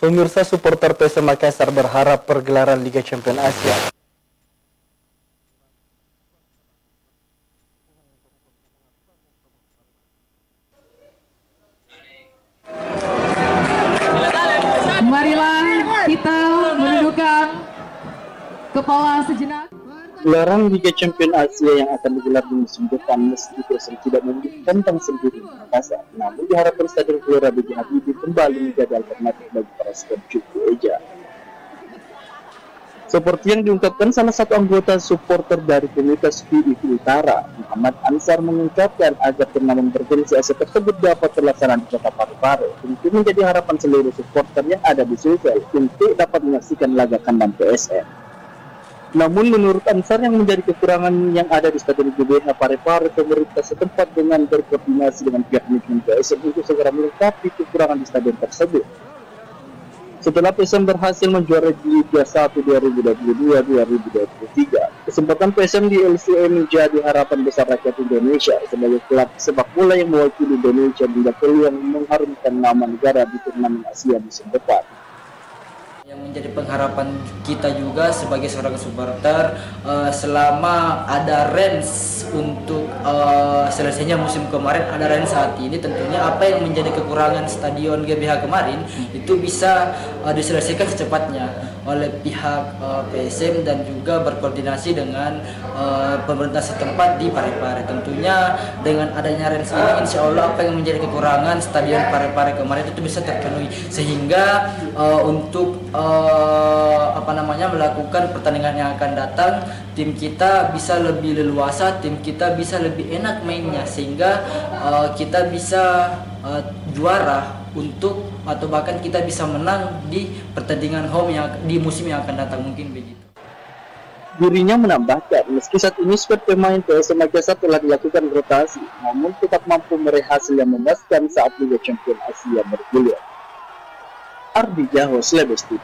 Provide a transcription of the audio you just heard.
Pemirsa, supporter PSM Makassar berharap pergelaran Liga Champions Asia marilah kita menundukkan kepala sejenak. Gelaran Liga Champions Asia yang akan digelar di musim depan meski PSM tidak memiliki tentang sendiri di Makassar, namun diharapkan Stadion Gelora B.J. Habibie kembali menjadi alternatif bagi para supporter Eja. Seperti yang diungkapkan salah satu anggota supporter dari komunitas PIV Utara, Muhammad Ansar, mengungkapkan agar turnamen bergengsi Asia tersebut dapat terlaksana di Kota Parepare, tentu menjadi harapan seluruh supporter yang ada di Sulsel untuk dapat menyaksikan laga kandang PSM. Namun menurut Ansar, yang menjadi kekurangan yang ada di Stadion GBH Parepare, pemerintah setempat dengan berkoordinasi dengan pihak manajemen PSM untuk segera melengkapi kekurangan di stadion tersebut. Setelah PSM berhasil menjuarai Liga 1 2022-2023, kesempatan PSM di LCA menjadi harapan besar rakyat Indonesia sebagai klub sepak bola yang mewakili Indonesia hingga peluang mengharumkan nama negara di turnamen Asia musim depan. Yang menjadi pengharapan kita juga sebagai seorang supporter, selama ada range untuk selesainya musim kemarin, ada range saat ini, tentunya apa yang menjadi kekurangan Stadion GBH kemarin itu bisa diselesaikan secepatnya oleh pihak PSM dan juga berkoordinasi dengan pemerintah setempat di Parepare. Tentunya dengan adanya range ini, insya Allah apa yang menjadi kekurangan Stadion Parepare kemarin itu bisa terpenuhi, sehingga untuk melakukan pertandingan yang akan datang, tim kita bisa lebih leluasa, tim kita bisa lebih enak mainnya, sehingga kita bisa juara untuk, atau bahkan kita bisa menang di pertandingan home yang di musim yang akan datang, mungkin begitu. Dirinya menambahkan, meski saat ini skuad pemain PSM Makassar telah dilakukan rotasi, namun tetap mampu meraih hasil yang memuaskan saat Liga Champions Asia bergulir. Ardi Jaho, Slebes TV.